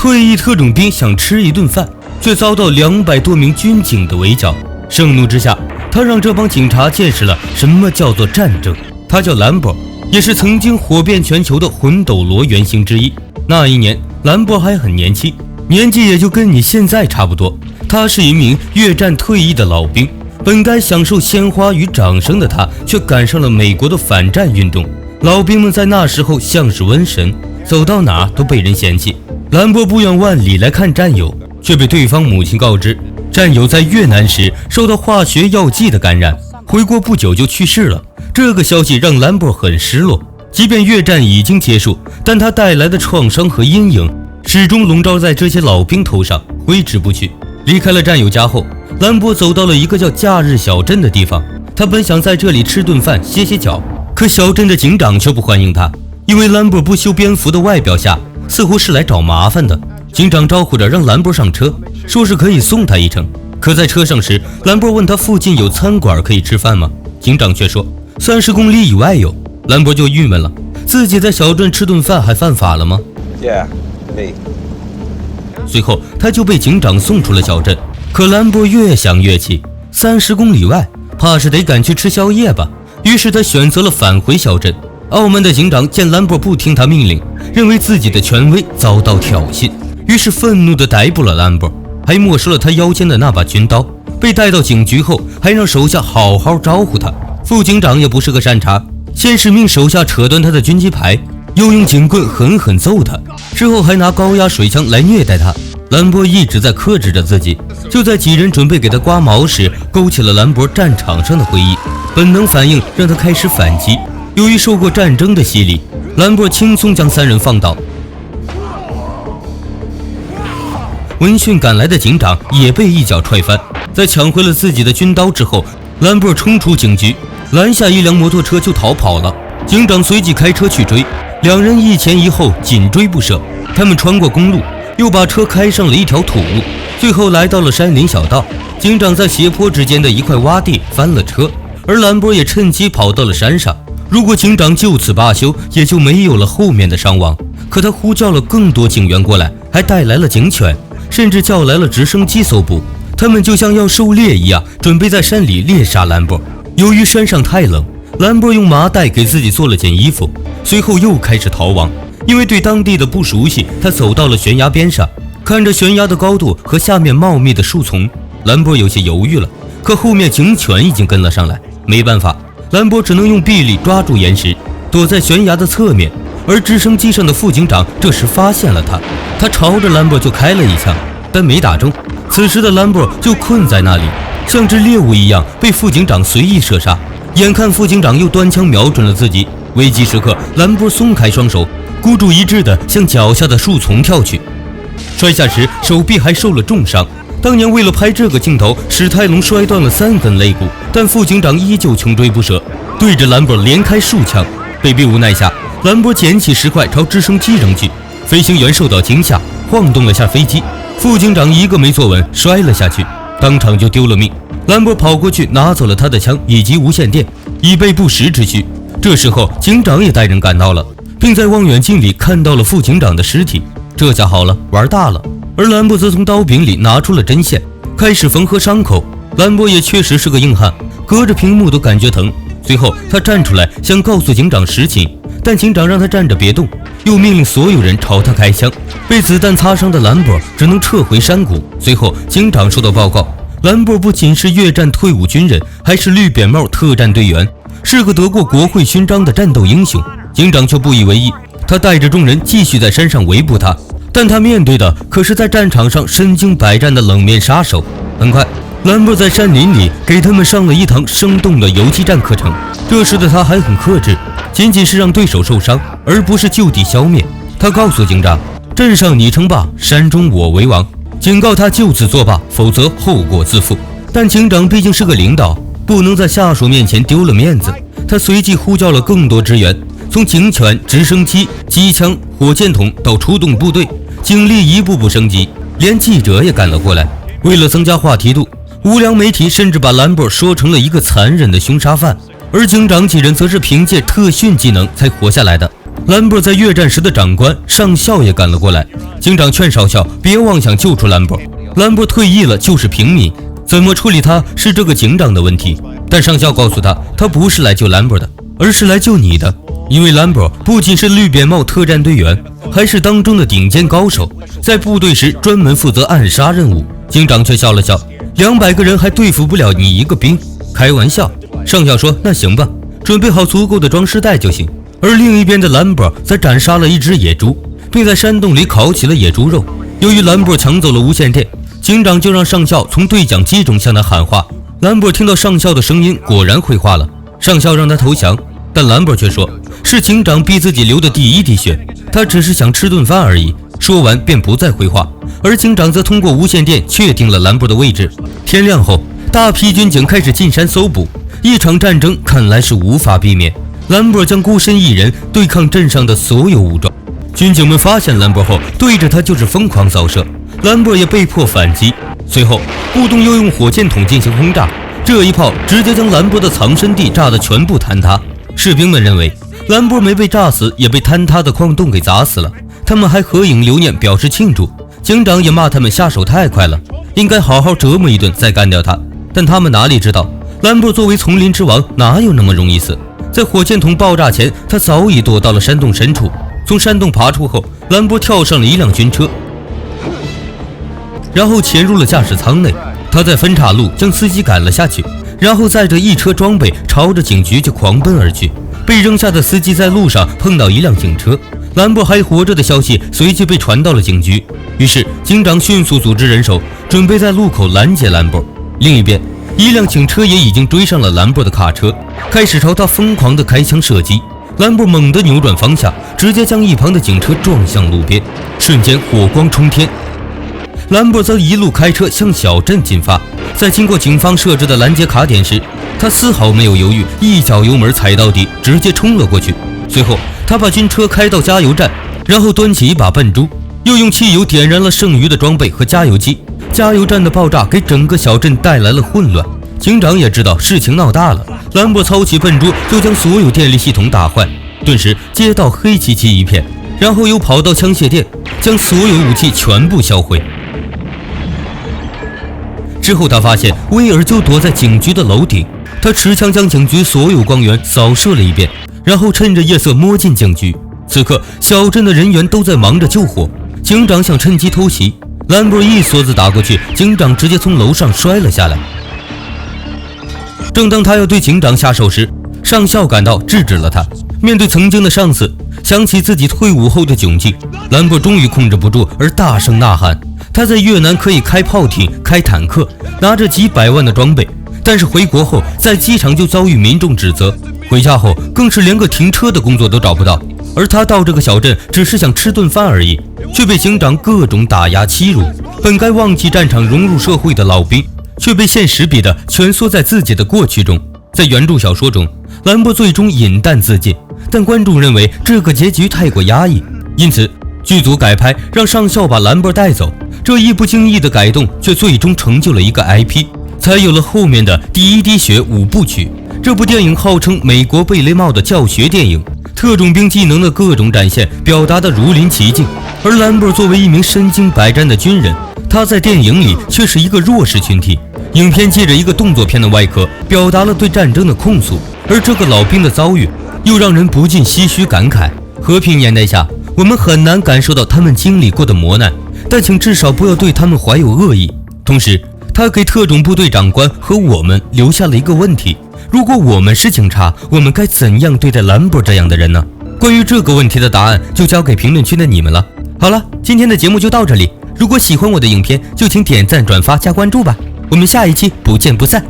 退役特种兵想吃一顿饭，却遭到200多名军警的围剿。盛怒之下，他让这帮警察见识了什么叫做战争。他叫兰博，也是曾经火遍全球的魂斗罗原型之一。那一年，兰博还很年轻，年纪也就跟你现在差不多。他是一名越战退役的老兵，本该享受鲜花与掌声的他，却赶上了美国的反战运动。老兵们在那时候像是瘟神，走到哪都被人嫌弃。兰博不远万里来看战友，却被对方母亲告知，战友在越南时受到化学药剂的感染，回国不久就去世了。这个消息让兰博很失落，即便越战已经结束，但他带来的创伤和阴影始终笼罩在这些老兵头上，挥之不去。离开了战友家后，兰博走到了一个叫假日小镇的地方。他本想在这里吃顿饭歇歇脚，可小镇的警长却不欢迎他，因为兰博不修边幅的外表下似乎是来找麻烦的。警长招呼着让兰博上车，说是可以送他一程。可在车上时，兰博问他附近有餐馆可以吃饭吗？警长却说30公里以外有。兰博就郁闷了，自己在小镇吃顿饭还犯法了吗？ Yeah, me. 随后他就被警长送出了小镇。可兰博越想越气，30公里外怕是得赶去吃宵夜吧。于是他选择了返回小镇。傲慢的警长见兰博不听他命令，认为自己的权威遭到挑衅，于是愤怒地逮捕了兰博，还没收了他腰间的那把军刀。被带到警局后，还让手下好好招呼他。副警长也不是个善茬，先是命手下扯断他的军机牌，又用警棍狠狠揍他，之后还拿高压水枪来虐待他。兰博一直在克制着自己，就在几人准备给他刮毛时，勾起了兰博战场上的回忆。本能反应让他开始反击。由于受过战争的洗礼，兰博轻松将3人放倒。闻讯赶来的警长也被一脚踹翻。在抢回了自己的军刀之后，兰博冲出警局，拦下一辆摩托车就逃跑了。警长随即开车去追，两人一前一后，紧追不舍。他们穿过公路，又把车开上了一条土路，最后来到了山林小道。警长在斜坡之间的一块洼地翻了车，而兰博也趁机跑到了山上。如果警长就此罢休，也就没有了后面的伤亡。可他呼叫了更多警员过来，还带来了警犬，甚至叫来了直升机搜捕。他们就像要狩猎一样，准备在山里猎杀兰博。由于山上太冷，兰博用麻袋给自己做了件衣服，随后又开始逃亡。因为对当地的不熟悉，他走到了悬崖边上，看着悬崖的高度和下面茂密的树丛，兰博有些犹豫了。可后面警犬已经跟了上来，没办法，兰博只能用臂力抓住岩石，躲在悬崖的侧面。而直升机上的副警长这时发现了他，他朝着兰博就开了一枪，但没打中。此时的兰博就困在那里，像只猎物一样被副警长随意射杀。眼看副警长又端枪瞄准了自己，危急时刻，兰博松开双手，孤注一掷地向脚下的树丛跳去。摔下时手臂还受了重伤。当年为了拍这个镜头，史泰龙摔断了3根肋骨，但副警长依旧穷追不舍，对着兰博连开数枪。被逼无奈下，兰博捡起石块朝直升机扔去，飞行员受到惊吓，晃动了下飞机。副警长一个没坐稳，摔了下去，当场就丢了命。兰博跑过去拿走了他的枪以及无线电，以备不时之需。这时候警长也带人赶到了，并在望远镜里看到了副警长的尸体。这下好了，玩大了。而兰博则从刀柄里拿出了针线，开始缝合伤口。兰博也确实是个硬汉，隔着屏幕都感觉疼。随后他站出来想告诉警长实情，但警长让他站着别动，又命令所有人朝他开枪。被子弹擦伤的兰博只能撤回山谷。随后警长收到报告，兰博不仅是越战退伍军人，还是绿扁帽特战队员，是个得过国会勋章的战斗英雄。警长却不以为意，他带着众人继续在山上围捕他，但他面对的可是在战场上身经百战的冷面杀手。很快，兰博在山林里给他们上了一堂生动的游击战课程。这时的他还很克制，仅仅是让对手受伤，而不是就地消灭。他告诉警长，镇上你称霸，山中我为王，警告他就此作罢，否则后果自负。但警长毕竟是个领导，不能在下属面前丢了面子。他随即呼叫了更多支援，从警犬、直升机、机枪、火箭筒到出动部队，警力一步步升级，连记者也赶了过来。为了增加话题度，无良媒体甚至把兰博说成了一个残忍的凶杀犯，而警长几人则是凭借特训技能才活下来的。兰博在越战时的长官上校也赶了过来，警长劝少校别妄想救出兰博。兰博退役了就是平民，怎么处理他是这个警长的问题。但上校告诉他，他不是来救兰博的，而是来救你的。因为兰博不仅是绿扁帽特战队员，还是当中的顶尖高手，在部队时专门负责暗杀任务。警长却笑了笑，200个人还对付不了你一个兵？开玩笑。上校说，那行吧，准备好足够的装尸袋就行。而另一边的兰博则斩杀了一只野猪，并在山洞里烤起了野猪肉。由于兰博抢走了无线电，警长就让上校从对讲机中向他喊话。兰博听到上校的声音，果然回话了。上校让他投降，但兰博却说是警长逼自己流的第一滴血，他只是想吃顿饭而已。说完便不再回话，而警长则通过无线电确定了兰博的位置。天亮后，大批军警开始进山搜捕，一场战争看来是无法避免。兰博将孤身一人对抗镇上的所有武装，军警们发现兰博后，对着他就是疯狂扫射，兰博也被迫反击。随后，步动又用火箭筒进行轰炸，这一炮直接将兰博的藏身地炸得全部坍塌。士兵们认为兰博没被炸死，也被坍塌的矿洞给砸死了，他们还合影留念表示庆祝。警长也骂他们下手太快了，应该好好折磨一顿再干掉他。但他们哪里知道，兰博作为丛林之王，哪有那么容易死？在火箭筒爆炸前，他早已躲到了山洞深处。从山洞爬出后，兰博跳上了一辆军车，然后潜入了驾驶舱内。他在分岔路将司机赶了下去，然后载着一车装备朝着警局就狂奔而去。被扔下的司机在路上碰到一辆警车，兰博还活着的消息随即被传到了警局。于是警长迅速组织人手，准备在路口拦截兰博。另一边，一辆警车也已经追上了兰博的卡车，开始朝他疯狂地开枪射击。兰博猛地扭转方向，直接将一旁的警车撞向路边，瞬间火光冲天。兰博则一路开车向小镇进发，在经过警方设置的拦截卡点时，他丝毫没有犹豫，一脚油门踩到底，直接冲了过去。随后他把军车开到加油站，然后端起一把笨猪，又用汽油点燃了剩余的装备和加油机。加油站的爆炸给整个小镇带来了混乱，警长也知道事情闹大了，兰博操起笨猪就将所有电力系统打坏，顿时街道黑漆漆一片，然后又跑到枪械店，将所有武器全部销毁。之后他发现威尔就躲在警局的楼顶，他持枪将警局所有光源扫射了一遍，然后趁着夜色摸进警局。此刻小镇的人员都在忙着救火，警长想趁机偷袭，兰博一梭子打过去，警长直接从楼上摔了下来。正当他要对警长下手时，上校赶到制止了他。面对曾经的上司，想起自己退伍后的窘境，兰博终于控制不住而大声呐喊。他在越南可以开炮艇、开坦克，拿着几百万的装备，但是回国后在机场就遭遇民众指责，回家后更是连个停车的工作都找不到。而他到这个小镇只是想吃顿饭而已，却被警长各种打压欺辱。本该忘记战场融入社会的老兵，却被现实逼得蜷缩在自己的过去中。在原著小说中，兰博最终饮弹自尽，但观众认为这个结局太过压抑，因此剧组改拍让上校把兰博带走。这一不经意的改动却最终成就了一个 IP， 才有了后面的第一滴血5部曲。这部电影号称美国贝雷帽的教学电影，特种兵技能的各种展现表达得如临其境。而兰博作为一名身经百战的军人，他在电影里却是一个弱势群体。影片借着一个动作片的外壳，表达了对战争的控诉，而这个老兵的遭遇又让人不禁唏嘘感慨。和平年代下，我们很难感受到他们经历过的磨难，但请至少不要对他们怀有恶意。同时，他给特种部队长官和我们留下了一个问题：如果我们是警察，我们该怎样对待兰博这样的人呢？关于这个问题的答案，就交给评论区的你们了。好了，今天的节目就到这里。如果喜欢我的影片，就请点赞、转发、加关注吧。我们下一期不见不散。